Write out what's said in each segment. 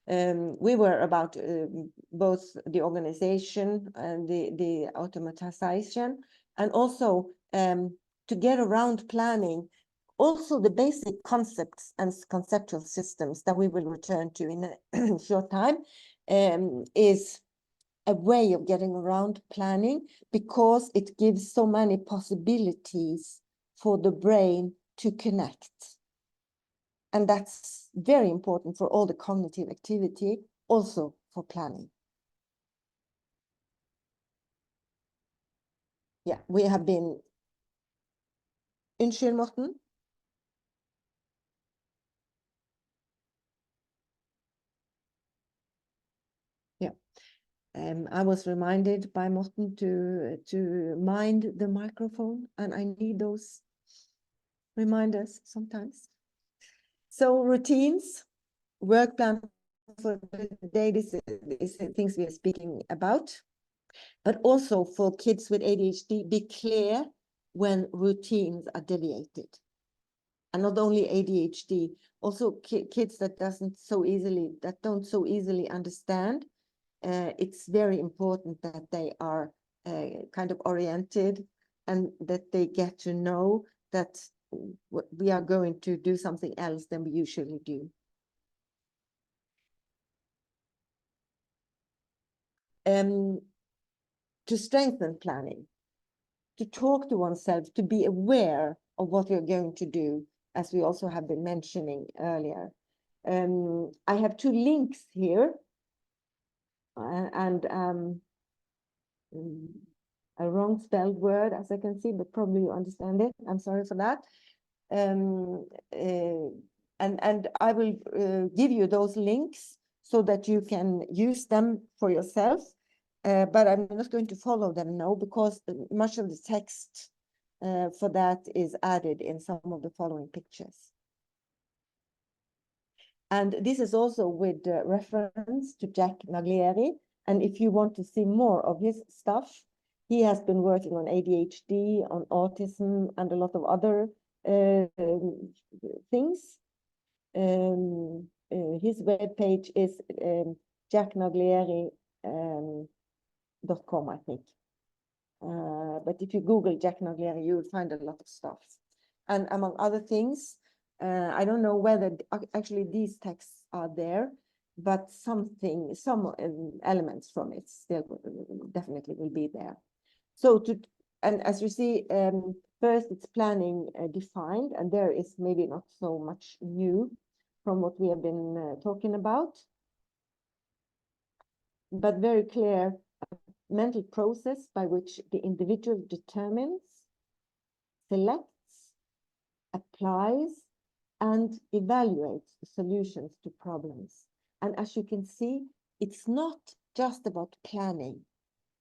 We were about both the organization and the automatization, and also to get around planning, also the basic concepts and conceptual systems that we will return to in a short time, is a way of getting around planning, because it gives so many possibilities for the brain to connect. And that's very important for all the cognitive activity, also for planning. Yeah, we have been... Unnskyld, Morten? Yeah. I was reminded by Morten to mind the microphone, and I need those reminders sometimes. So routines, work plan for the day, this is things we are speaking about. But also for kids with ADHD, be clear when routines are deviated. And not only ADHD, also kids that don't so easily understand. It's very important that they are kind of oriented, and that they get to know that we are going to do something else than we usually do. To strengthen planning, to talk to oneself, to be aware of what you're going to do, as we also have been mentioning earlier. I have two links here, and a wrong spelled word, as I can see, but probably you understand it. I'm sorry for that. And I will give you those links so that you can use them for yourself. But I'm not going to follow them now, because much of the text for that is added in some of the following pictures. And this is also with reference to Jack Naglieri. And if you want to see more of his stuff, he has been working on ADHD, on autism, and a lot of other things. His webpage is jacknaglieri.com, I think. But if you Google Jack Naglieri, you will find a lot of stuff. And among other things, I don't know whether actually these texts are there, but some elements from it still definitely will be there. So and as you see, first it's planning defined, and there is maybe not so much new from what we have been talking about, but very clear mental process by which the individual determines, selects, applies, and evaluates solutions to problems. And as you can see, it's not just about planning,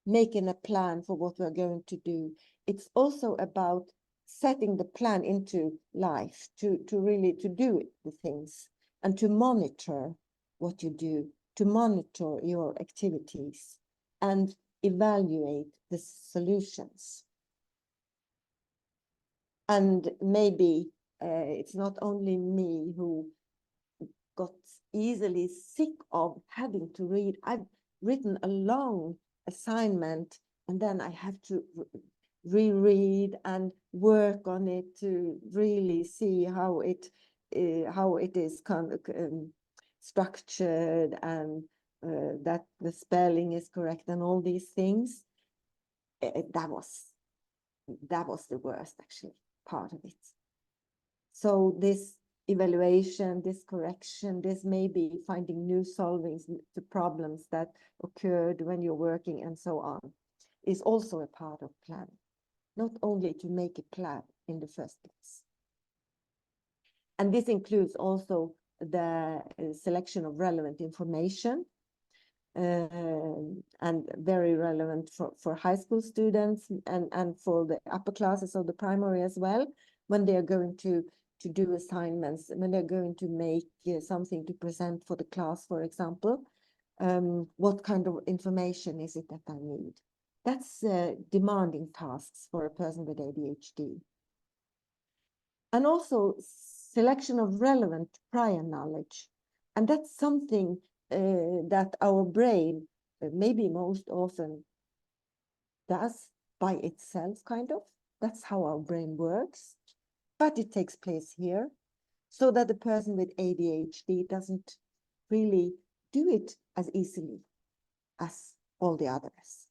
making a plan for what we're going to do. It's also about setting the plan into life, to really do the things, and to monitor what you do, to monitor your activities, and evaluate the solutions. And maybe it's not only me who got easily sick of having to read. I've written a long assignment, and then I have to reread and work on it to really see how it is kind of structured, and that the spelling is correct and all these things. That was the worst, actually, part of it. So this evaluation, this correction, this maybe finding new solvings to problems that occurred when you're working and so on, is also a part of planning, not only to make a plan in the first place. And this includes also the selection of relevant information, and very relevant for high school students, and for the upper classes of the primary as well, when they are going to do assignments, when they're going to make something to present for the class, for example. What kind of information is it that I need? That's demanding tasks for a person with ADHD. And also selection of relevant prior knowledge. And that's something that our brain maybe most often does by itself, kind of. That's how our brain works. But it takes place here, so that the person with ADHD doesn't really do it as easily as all the others.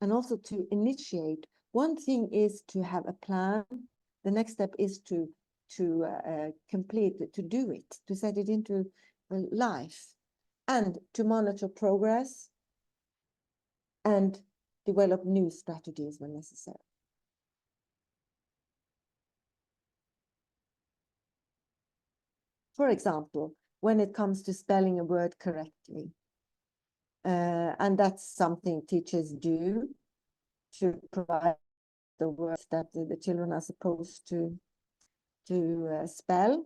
And also to initiate, one thing is to have a plan. The next step is to complete it, to do it, to set it into life, and to monitor progress and develop new strategies when necessary. For example, when it comes to spelling a word correctly, and that's something teachers do to provide the words that the children are supposed to spell,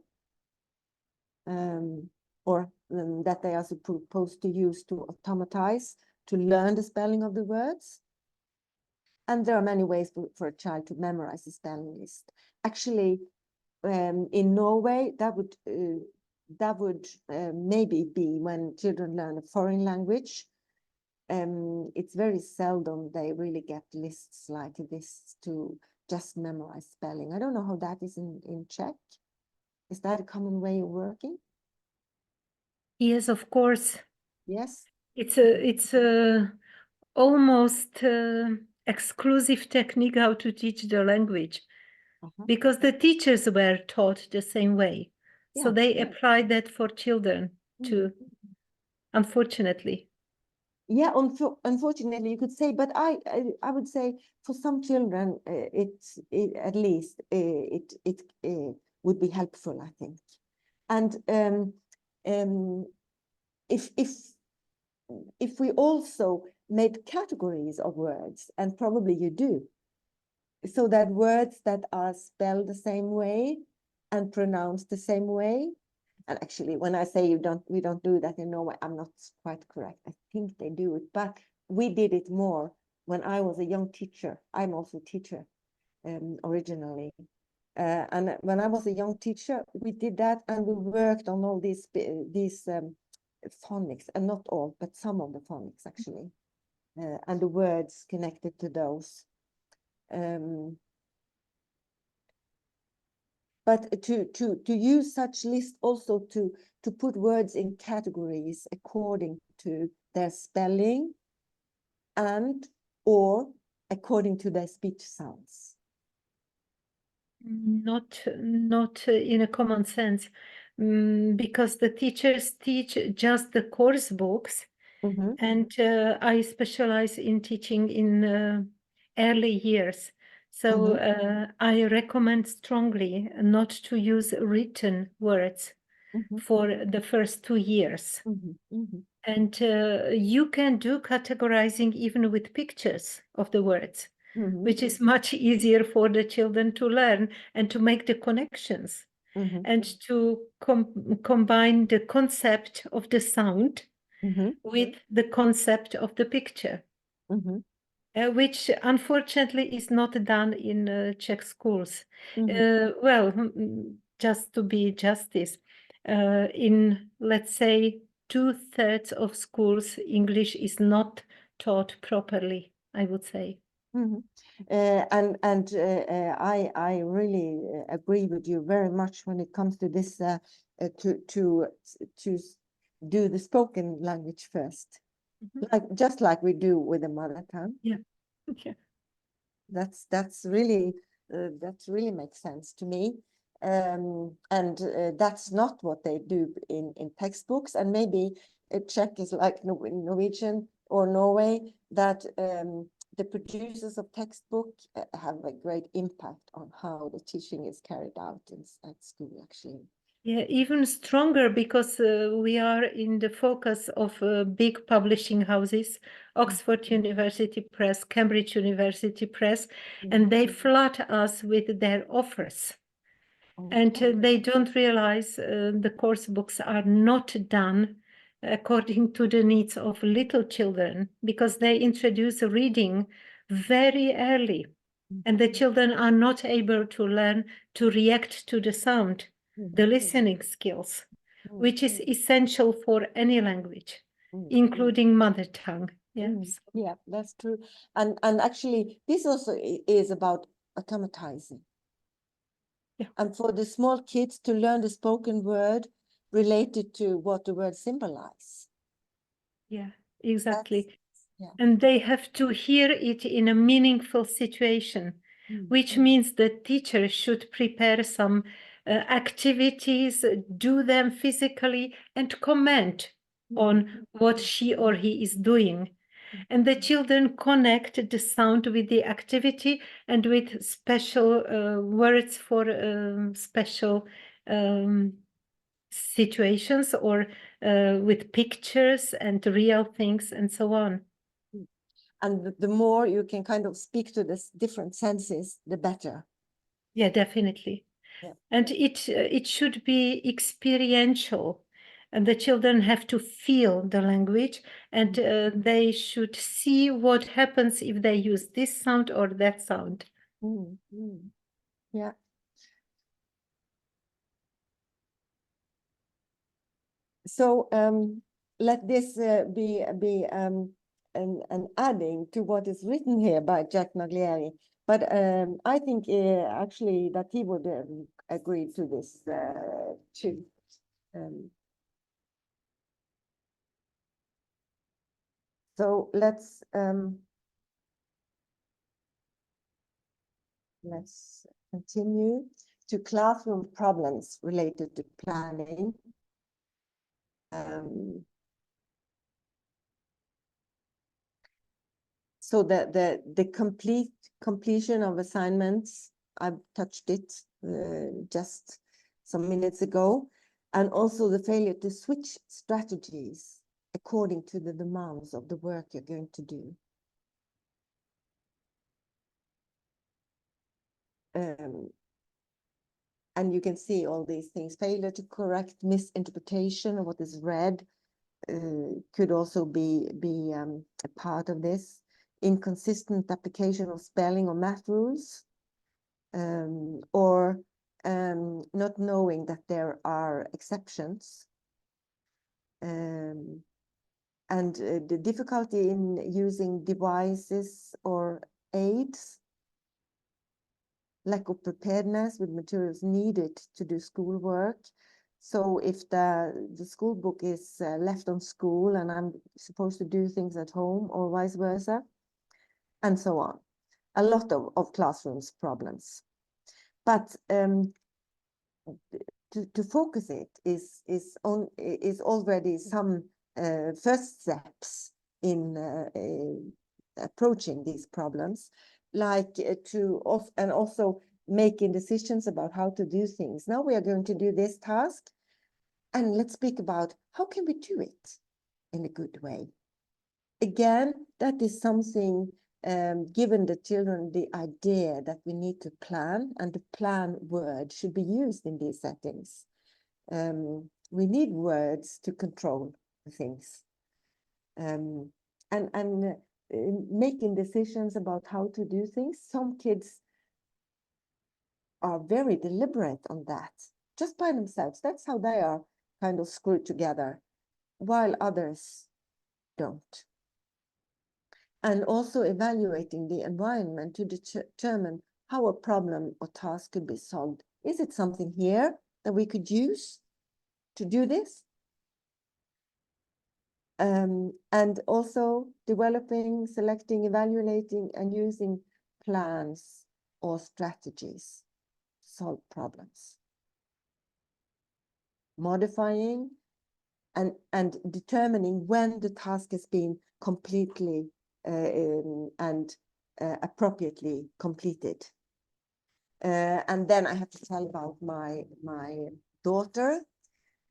or that they are supposed to use to automatize, to learn the spelling of the words. And there are many ways for a child to memorize the spelling list. Actually, in Norway, that would maybe be when children learn a foreign language. It's very seldom they really get lists like this to just memorize spelling. I don't know how that is in Czech. Is that a common way of working? Yes, of course. Yes. It's a almost exclusive technique how to teach the language, because the teachers were taught the same way. Yeah. So they applied that for children too, unfortunately. Yeah, unfortunately, you could say, but I would say for some children, at least it would be helpful, I think. And if we also made categories of words, and probably you do, so that words that are spelled the same way and pronounced the same way. And actually, when I say we don't do that in Norway, I'm not quite correct. I think they do it, but we did it more when I was a young teacher. I'm also a teacher originally. And when I was a young teacher, we did that, and we worked on all these phonics, and not all, but some of the phonics actually, and the words connected to those. But to use such lists also to put words in categories according to their spelling and or according to their speech sounds. Not in a common sense, because the teachers teach just the course books, and I specialize in teaching in early years. So I recommend strongly not to use written words for the first 2 years. And you can do categorizing even with pictures of the words, which is much easier for the children to learn and to make the connections, and to combine the concept of the sound with the concept of the picture, which unfortunately is not done in Czech schools. Well, just to be justice, in, let's say, 2/3 of schools, English is not taught properly, I would say. I really agree with you very much when it comes to this, to do the spoken language first, just like we do with the mother tongue. Yeah. Okay. That's really that really makes sense to me. And that's not what they do in textbooks, and maybe Czech is like Norwegian or Norway, that the producers of textbook have a great impact on how the teaching is carried out at school, actually. Yeah, even stronger, because we are in the focus of big publishing houses, Oxford University Press, Cambridge University Press, and they flood us with their offers. And they don't realize the course books are not done according to the needs of little children, because they introduce reading very early, and the children are not able to learn to react to the sound the listening skills, which is essential for any language, including mother tongue. Yes. Yeah, that's true. And actually, this also is about automatizing. Yeah. And for the small kids to learn the spoken word related to what the word symbolize. Yeah, exactly. Yeah. And they have to hear it in a meaningful situation, which means the teacher should prepare some activities, do them physically, and comment on what she or he is doing. And the children connect the sound with the activity and with special words for special situations, or with pictures and real things and so on. And the more you can kind of speak to this different senses, the better. Yeah, definitely. Yeah. And it should be experiential, and the children have to feel the language, and they should see what happens if they use this sound or that sound. Yeah. So let this be an adding to what is written here by Jack Naglieri. But I think actually that he would agree to this too. So let's continue to classroom problems related to planning. So the completion of assignments, I've touched it just some minutes ago, and also the failure to switch strategies according to the demands of the work you're going to do. And you can see all these things. Failure to correct misinterpretation of what is read could also be a part of this. Inconsistent application of spelling or math rules, or not knowing that there are exceptions. And the difficulty in using devices or aids, lack of preparedness with materials needed to do schoolwork. So if the school book is left on school and I'm supposed to do things at home, or vice versa, and so on. A lot of classrooms problems. But to focus it is already some first steps in approaching these problems, like and also making decisions about how to do things. Now we are going to do this task, and let's speak about how can we do it in a good way. Again, that is something given the children the idea that we need to plan, and the plan word should be used in these settings. We need words to control things. And making decisions about how to do things. Some kids are very deliberate on that, just by themselves. That's how they are kind of screwed together, while others don't. And also evaluating the environment to determine how a problem or task could be solved. Is it something here that we could use to do this? And also developing, selecting, evaluating, and using plans or strategies to solve problems. Modifying and determining when the task has been completely and appropriately completed. And then I have to tell about my daughter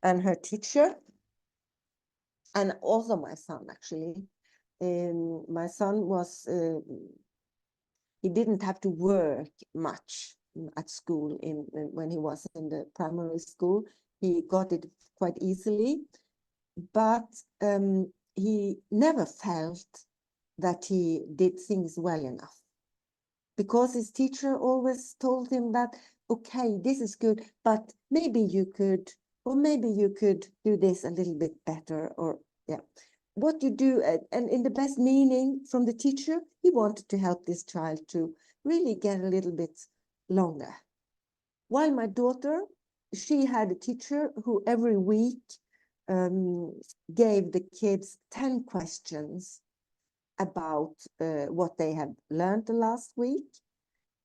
and her teacher, and also my son, actually. My son was, he didn't have to work much at school when he was in the primary school. He got it quite easily, but he never felt that he did things well enough, because his teacher always told him that okay, this is good, but maybe you could, or maybe you could do this a little bit better, or yeah. What you do, and in the best meaning from the teacher, he wanted to help this child to really get a little bit longer. While my daughter, she had a teacher who every week gave the kids 10 questions about what they had learned the last week.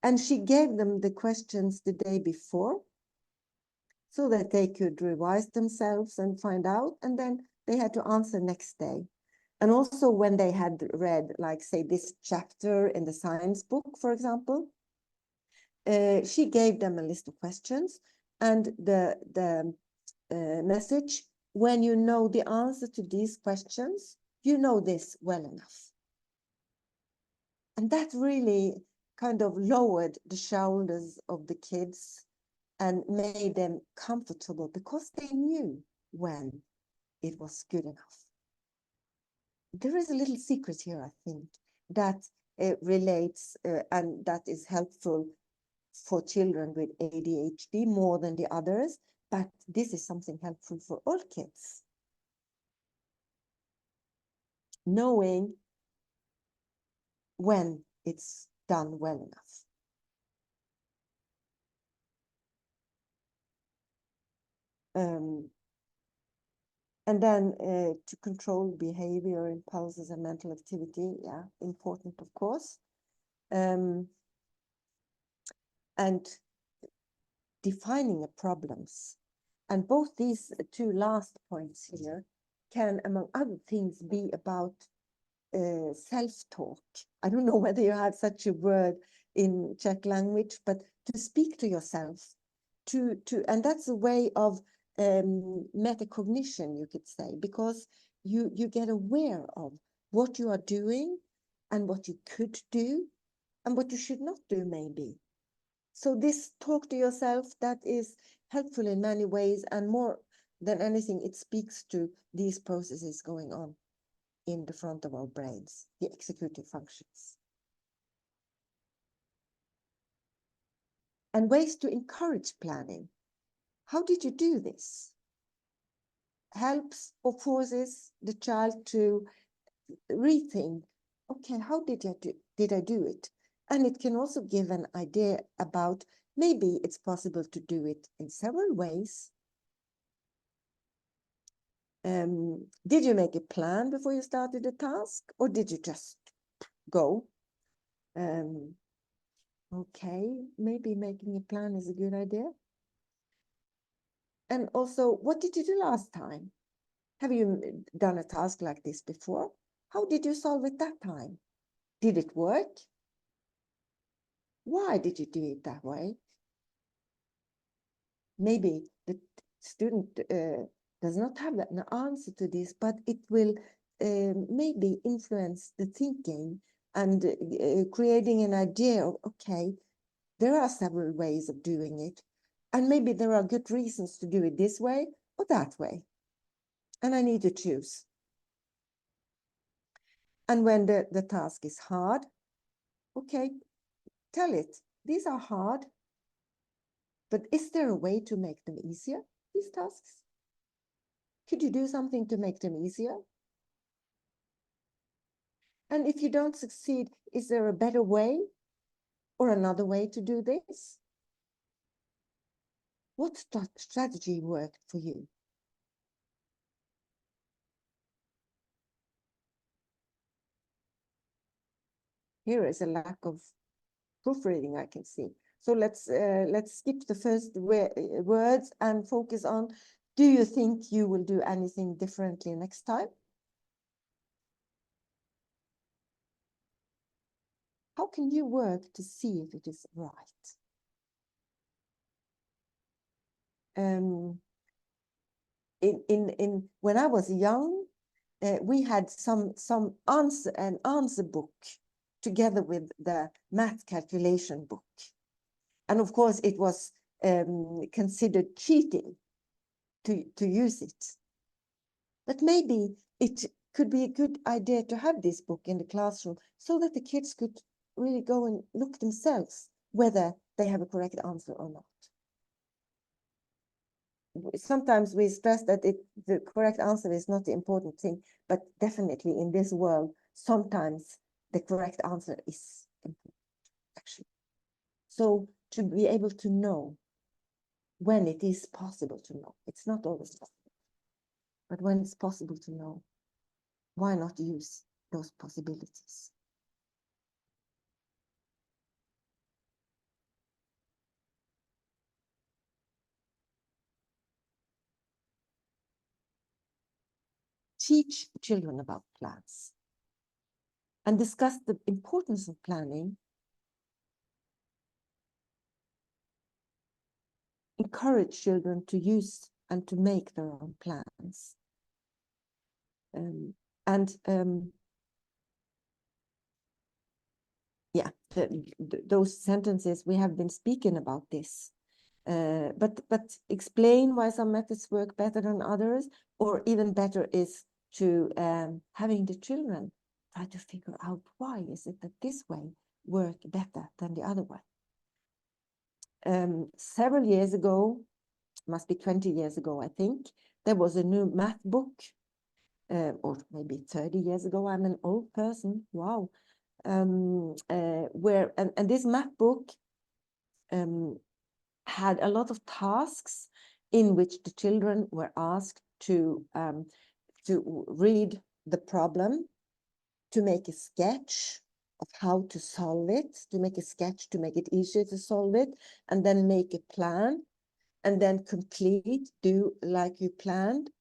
And she gave them the questions the day before so that they could revise themselves and find out, and then they had to answer next day. And also when they had read, like, say, this chapter in the science book, for example, she gave them a list of questions and the message, when you know the answer to these questions, you know this well enough. And that really kind of lowered the shoulders of the kids and made them comfortable because they knew when it was good enough. There is a little secret here, I think, that relates and that is helpful for children with ADHD more than the others, but this is something helpful for all kids. Knowing when it's done well enough. And then to control behavior, impulses, and mental activity, yeah, important, of course. And defining problems. And both these two last points here can, among other things, be about self-talk. I don't know whether you have such a word in Czech language, but to speak to yourself, and that's a way of metacognition, you could say, because you get aware of what you are doing and what you could do and what you should not do, maybe. So this talk to yourself, that is helpful in many ways, and more than anything, it speaks to these processes going on in the front of our brains, the executive functions. And ways to encourage planning. How did you do this? Helps or forces the child to rethink, okay, how did I do it? And it can also give an idea about maybe it's possible to do it in several ways. Did you make a plan before you started a task, or did you just go? Okay, maybe making a plan is a good idea. And also, what did you do last time? Have you done a task like this before? How did you solve it that time? Did it work? Why did you do it that way? Maybe the student does not have an answer to this, but it will maybe influence the thinking and creating an idea of, okay, there are several ways of doing it. And maybe there are good reasons to do it this way or that way. And I need to choose. And when the task is hard, okay, tell it, these are hard, but is there a way to make them easier, these tasks? Could you do something to make them easier? And if you don't succeed, is there a better way or another way to do this? What strategy worked for you? Here is a lack of proofreading, I can see. So let's skip the first words and focus on, do you think you will do anything differently next time? How can you work to see if it is right? When I was young, we had an answer book together with the math calculation book. And of course, it was considered cheating to use it. But maybe it could be a good idea to have this book in the classroom so that the kids could really go and look themselves whether they have a correct answer or not. Sometimes we stress that the correct answer is not the important thing, but definitely in this world, sometimes the correct answer is important, actually. So to be able to know when it is possible to know, it's not always possible, but when it's possible to know, why not use those possibilities? Teach children about plans and discuss the importance of planning. Encourage children to use and to make their own plans. Yeah, those sentences, we have been speaking about this. But explain why some methods work better than others, or even better is to having the children try to figure out why is it that this way work better than the other way. Several years ago, must be 20 years ago, I think, there was a new math book, or maybe 30 years ago. I'm an old person, wow. Where this math book had a lot of tasks in which the children were asked to read the problem, to make a sketch of how to solve it, to make a sketch to make it easier to solve it, and then make a plan, and then complete, do like you planned,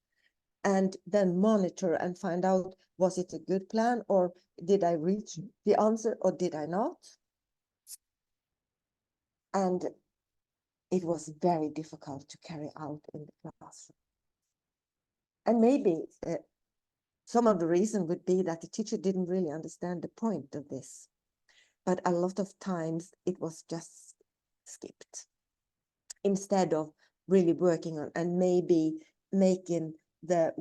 and then monitor and find out, was it a good plan, or did I reach the answer, or did I not? And it was very difficult to carry out in the classroom. And maybe some of the reason would be that the teacher didn't really understand the point of this. But a lot of times it was just skipped, instead of really working on and maybe making the,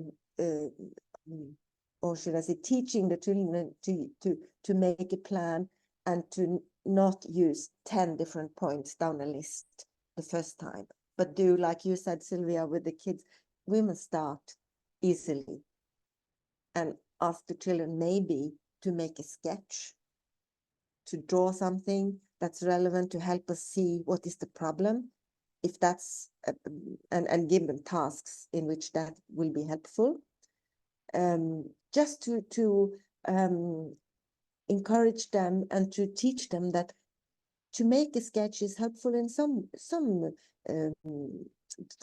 or should I say, teaching the children to make a plan and to not use 10 different points down a list the first time, but do, like you said, Sylvia, with the kids, we must start easily and ask the children maybe to make a sketch, to draw something that's relevant to help us see what is the problem, if that's, and give them tasks in which that will be helpful. Just to encourage them and to teach them that to make a sketch is helpful in for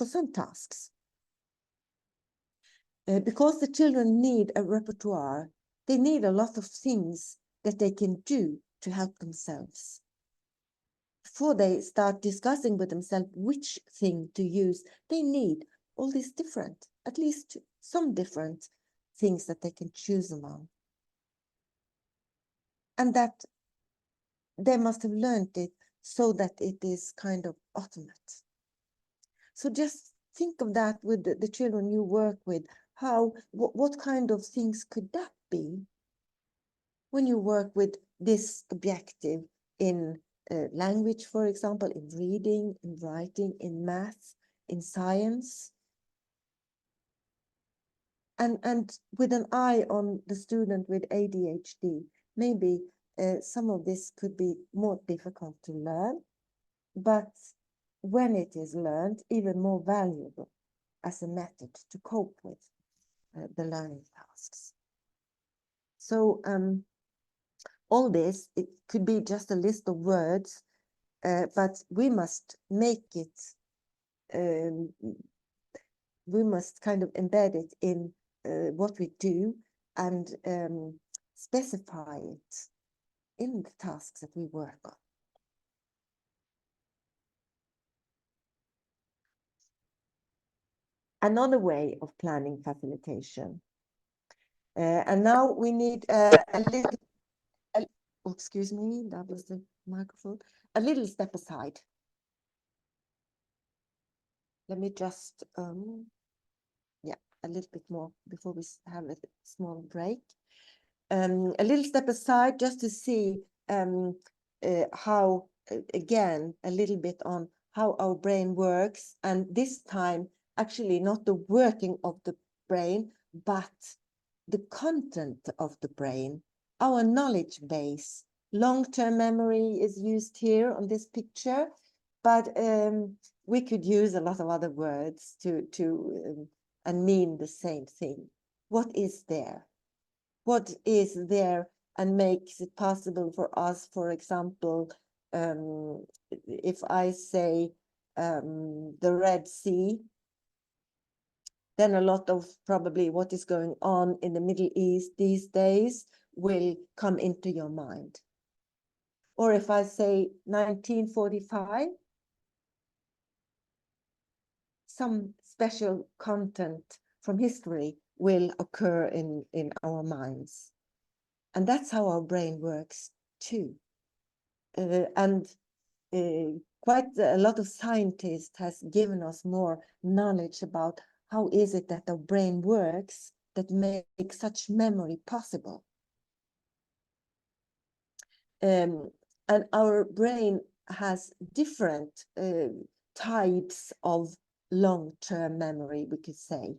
some tasks. Because the children need a repertoire, they need a lot of things that they can do to help themselves. Before they start discussing with themselves which thing to use, they need all these different, at least some different things that they can choose among. And that they must have learned it so that it is kind of automatic. So just think of that with the children you work with. What kind of things could that be when you work with this objective in language, for example, in reading, in writing, in math, in science? And with an eye on the student with ADHD, maybe some of this could be more difficult to learn, but when it is learned, even more valuable as a method to cope with the learning tasks. So all this, it could be just a list of words, but we must make it, we must kind of embed it in what we do and specify it in the tasks that we work on. Another way of planning facilitation. And now we need a little, oh, excuse me, that was the microphone. A little step aside. Let me just, yeah, a little bit more before we have a small break. A little step aside just to see how again a little bit on how our brain works, and this time actually not the working of the brain, but the content of the brain, our knowledge base. Long-term memory is used here on this picture, but we could use a lot of other words to and mean the same thing. What is there? What is there and makes it possible for us, for example, if I say the Red Sea, then a lot of probably what is going on in the Middle East these days will come into your mind. Or if I say 1945, some special content from history will occur in our minds. And that's how our brain works too. Quite a lot of scientists has given us more knowledge about how is it that the brain works that makes such memory possible. And our brain has different types of long-term memory, we could say.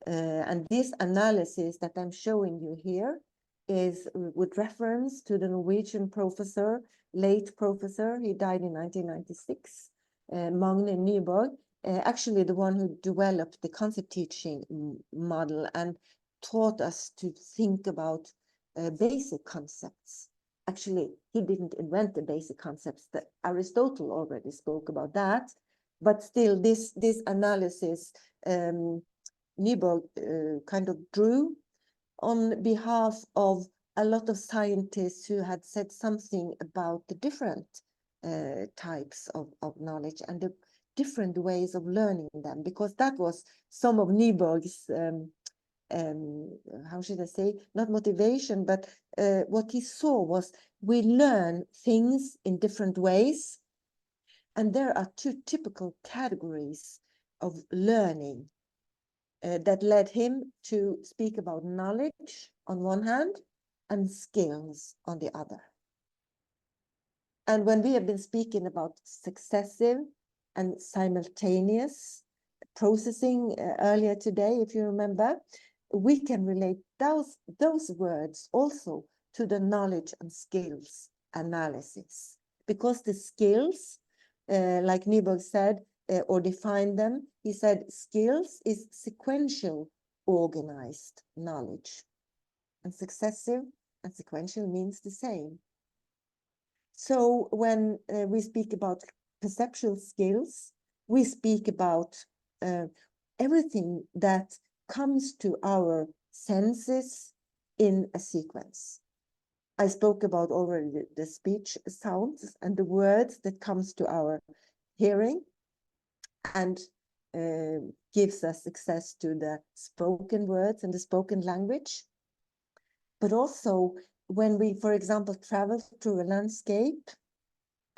And this analysis that I'm showing you here is with reference to the Norwegian professor, late professor, he died in 1996, Magne Nyborg, actually the one who developed the concept teaching model and taught us to think about basic concepts. Actually, he didn't invent the basic concepts, that Aristotle already spoke about that, but still this analysis Nyborg kind of drew on behalf of a lot of scientists who had said something about the different types of knowledge and the different ways of learning them, because that was some of Nyborg's, how should I say, not motivation, but what he saw was we learn things in different ways. And there are two typical categories of learning that led him to speak about knowledge on one hand and skills on the other. And when we have been speaking about successive and simultaneous processing earlier today, if you remember, we can relate those words also to the knowledge and skills analysis, because the skills, like Nyborg said, or defined them, he said skills is sequential organized knowledge, and successive and sequential means the same. So when we speak about perceptual skills, we speak about everything that comes to our senses in a sequence. I spoke about already the speech sounds and the words that comes to our hearing and gives us access to the spoken words and the spoken language. But also when we, for example, travel through a landscape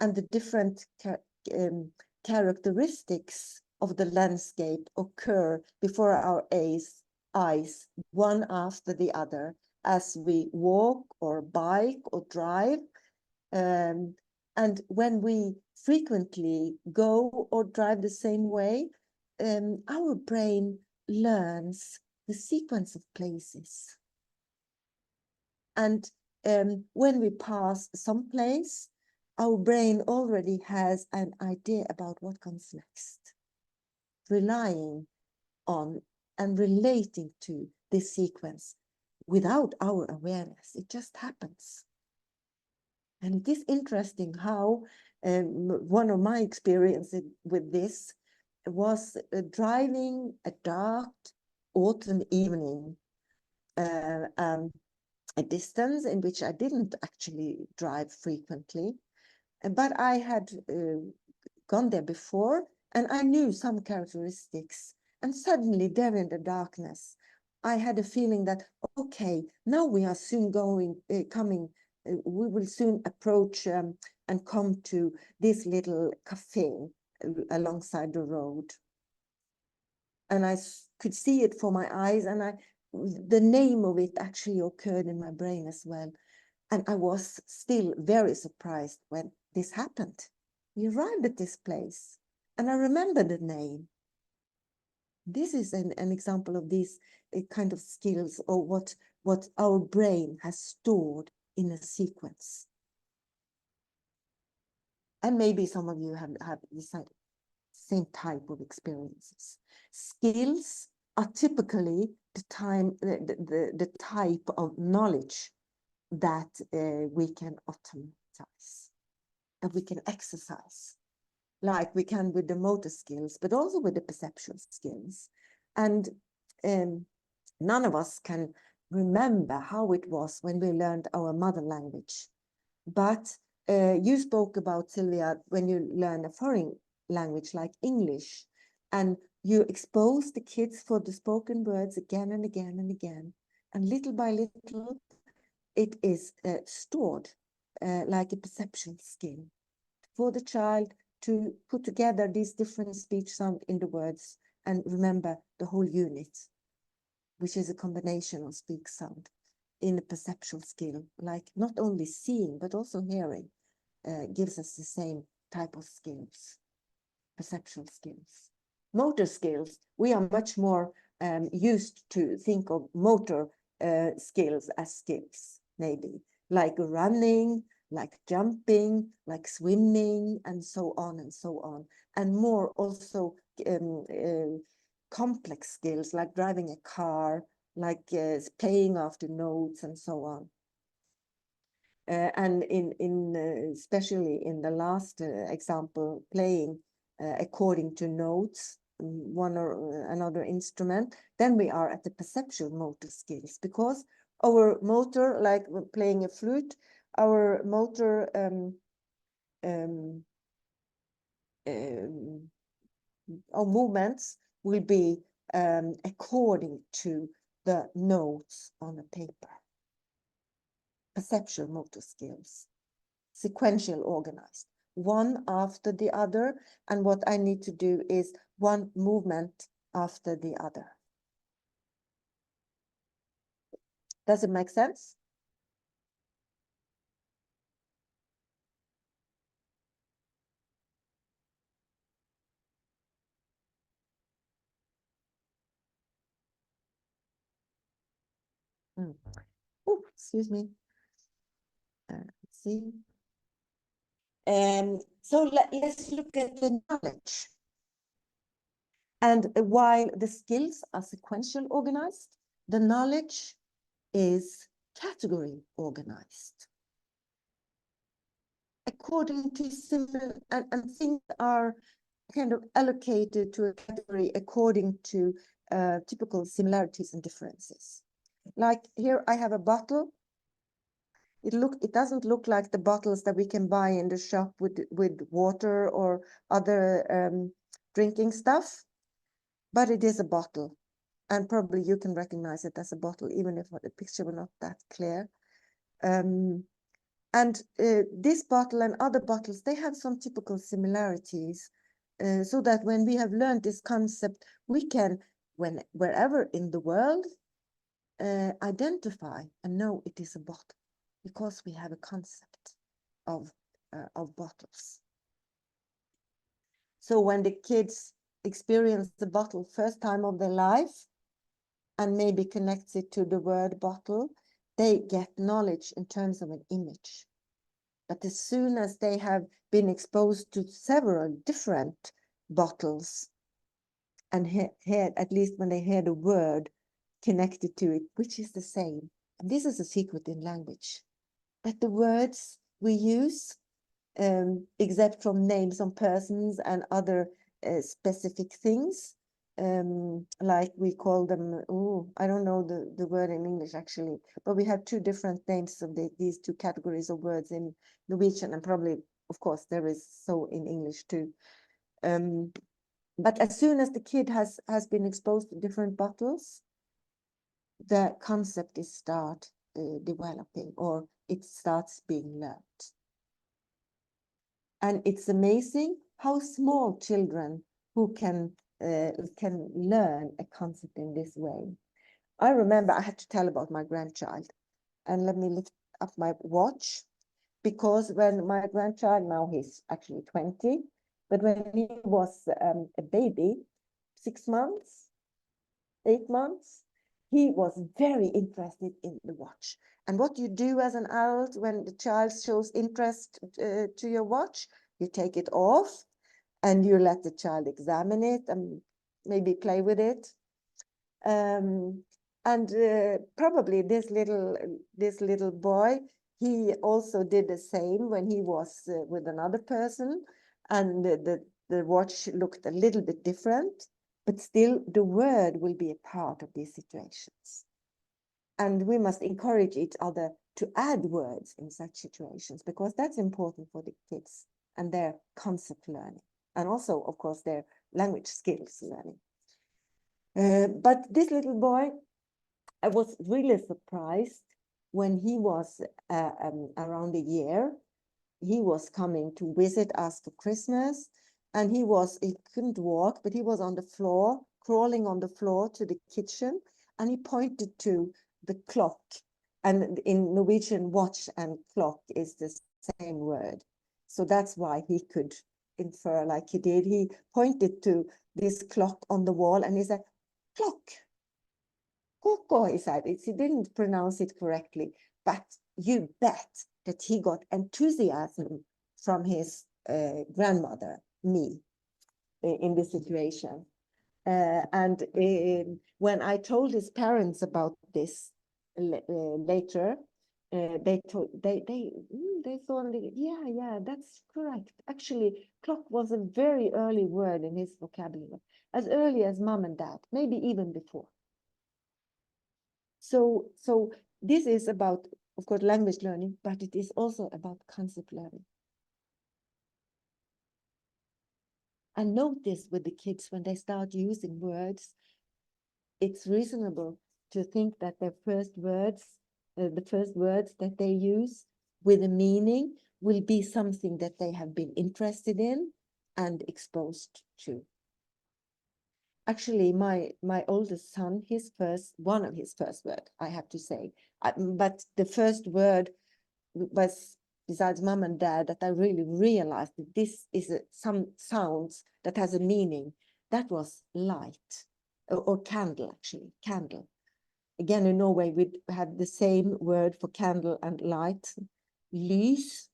and the different characteristics of the landscape occur before our eyes, one after the other, as we walk or bike or drive. And when we frequently go or drive the same way, our brain learns the sequence of places. And when we pass some place, our brain already has an idea about what comes next, relying on and relating to this sequence without our awareness. It just happens. And it is interesting how one of my experiences with this was driving a dark autumn evening, a distance in which I didn't actually drive frequently, but I had gone there before and I knew some characteristics. And suddenly there in the darkness, I had a feeling that, okay, now we are soon we will soon approach and come to this little cafe alongside the road. And I could see it for my eyes, and the name of it actually occurred in my brain as well. And I was still very surprised when this happened. We arrived at this place, and I remember the name. This is an example of these kind of skills, or what our brain has stored in a sequence. And maybe some of you have the same type of experiences. Skills are typically the type of knowledge that we can automatize, that we can exercise, like we can with the motor skills, but also with the perceptual skills. And none of us can remember how it was when we learned our mother language. But you spoke about, Sylvia, when you learn a foreign language like English, and you expose the kids for the spoken words again and again and again. And little by little, it is stored like a perception skill for the child to put together these different speech sounds in the words and remember the whole unit, which is a combination of speak sound in a perceptual skill, like not only seeing, but also hearing, gives us the same type of skills, perceptual skills. Motor skills, we are much more used to think of motor skills as skills, maybe, like running, like jumping, like swimming, and so on and so on. And more also complex skills, like driving a car, like playing after notes, and so on. And especially in the last example, playing according to notes, one or another instrument, then we are at the perceptual motor skills, because our motor, like playing a flute, our motor our movements will be according to the notes on a paper. Perceptual motor skills, sequential, organized, one after the other, and what I need to do is one movement after the other. Does it make sense? Oh, excuse me. Let's see. So let's look at the knowledge. And while the skills are sequential organized, the knowledge is category organized. According to similar, and things are kind of allocated to a category according to typical similarities and differences. Like here I have a bottle. It doesn't look like the bottles that we can buy in the shop with water or other drinking stuff, but it is a bottle, and probably you can recognize it as a bottle even if the picture were not that clear. And this bottle and other bottles, they have some typical similarities, so that when we have learned this concept, we can, wherever in the world, identify and know it is a bottle, because we have a concept of bottles. So when the kids experience the bottle first time of their life, and maybe connects it to the word bottle, they get knowledge in terms of an image. But as soon as they have been exposed to several different bottles, and hear, at least when they hear the word connected to it, which is the same, and this is a secret in language, that the words we use, except from names on persons and other specific things, like we call them, I don't know the word in English actually, but we have two different names of these two categories of words in Norwegian, and probably, of course, there is so in English too. But as soon as the kid has been exposed to different bottles, the concept is start developing, or it starts being learned. And it's amazing how small children who can learn a concept in this way. I remember I had to tell about my grandchild, and let me lift up my watch, because when my grandchild, now he's actually 20, but when he was a baby, 6 months, 8 months, he was very interested in the watch. And what you do as an adult when the child shows interest to your watch, you take it off and you let the child examine it and maybe play with it. Probably this little boy, he also did the same when he was with another person, and the watch looked a little bit different, but still the word will be a part of these situations. And we must encourage each other to add words in such situations, because that's important for the kids and their concept learning, and also, of course, their language skills learning. But this little boy, I was really surprised when he was around a year. He was coming to visit us for Christmas, and he couldn't walk, but he was on the floor, crawling on the floor to the kitchen, and he pointed to the clock. And in Norwegian, watch and clock is the same word. So that's why he could infer like he did. He pointed to this clock on the wall and he said, clock. Koko, he said. He didn't pronounce it correctly, but you bet that he got enthusiasm from his grandmother, me, in this situation. When I told his parents about this later, they thought, yeah, that's correct. Actually, clock was a very early word in his vocabulary, as early as mom and dad, maybe even before. So this is about, of course, language learning, but it is also about concept learning. And notice with the kids, when they start using words, it's reasonable to think that their first words, the first words that they use with a meaning will be something that they have been interested in and exposed to. Actually, my oldest son, one of his first words, I have to say, but the first word was, besides mom and dad, that I really realized that this is some sounds that has a meaning. That was light, or candle, actually, candle. Again, in Norway, we had the same word for candle and light, lys,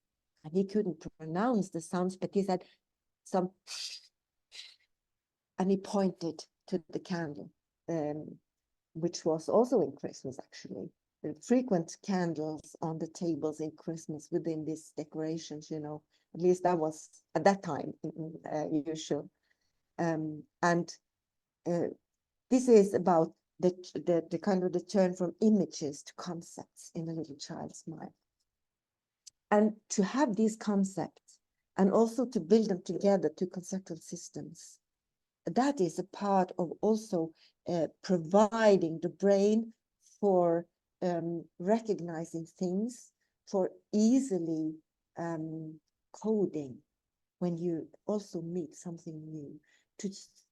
and he couldn't pronounce the sounds, but he said some, and he pointed to the candle, which was also in Christmas, actually. The frequent candles on the tables in Christmas within these decorations, you know, at least that was at that time usual. This is about the kind of the turn from images to concepts in a little child's mind. And to have these concepts and also to build them together to conceptual systems, that is a part of also providing the brain for recognizing things, for easily coding when you also meet something new.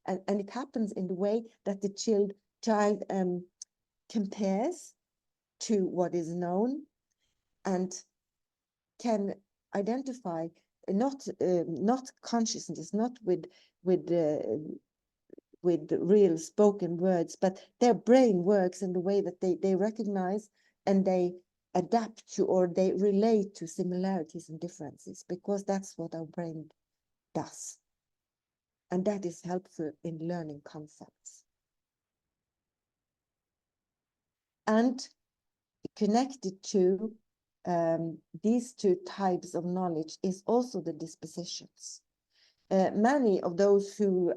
And it happens in the way that the child compares to what is known and can identify not consciousness, not with real spoken words, but their brain works in the way that they recognize and they adapt to, or they relate to similarities and differences, because that's what our brain does. And that is helpful in learning concepts. And connected to these two types of knowledge is also the dispositions. Many of those who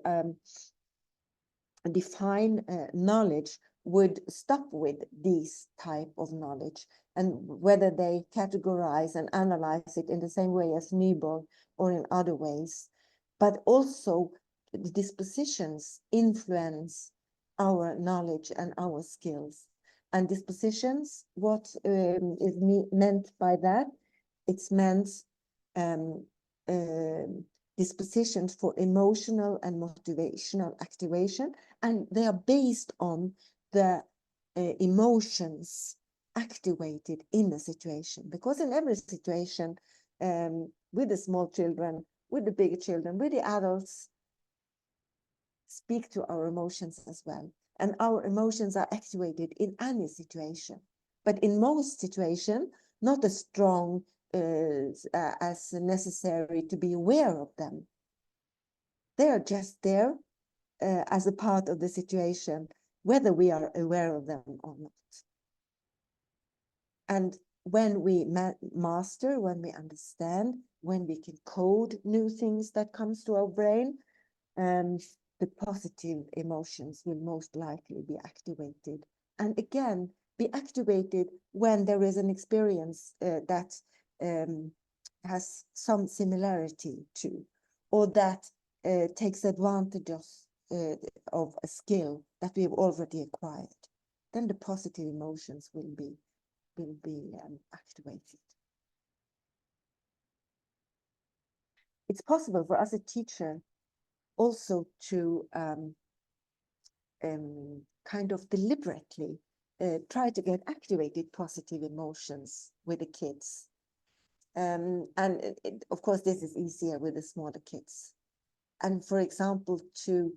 define knowledge would stop with these type of knowledge, and whether they categorize and analyze it in the same way as Nyborg or in other ways. But also the dispositions influence our knowledge and our skills. And dispositions, what is meant by that? It's meant dispositions for emotional and motivational activation, and they are based on the emotions activated in a situation, because in every situation, with the small children, with the bigger children, with the adults, speak to our emotions as well. And our emotions are activated in any situation. But in most situations, not as strong as necessary to be aware of them. They are just there as a part of the situation, whether we are aware of them or not. And when we master, when we understand, when we can code new things that comes to our brain, the positive emotions will most likely be activated. And again, be activated when there is an experience that has some similarity to, or that takes advantage of a skill that we've already acquired. Then the positive emotions will be activated. It's possible for us as a teacher also to kind of deliberately try to get activated positive emotions with the kids. And of course, this is easier with the smaller kids. And for example, to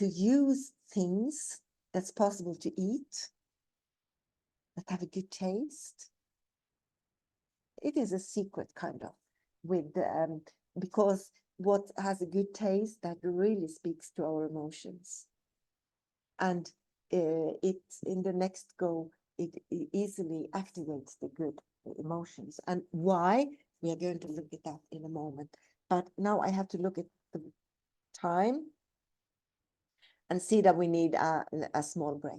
use things that's possible to eat, that have a good taste. It is a secret kind of, with because what has a good taste, that really speaks to our emotions. And it, in the next go, it easily activates the good emotions. And why? We are going to look at that in a moment. But now I have to look at the time and see that we need a small break.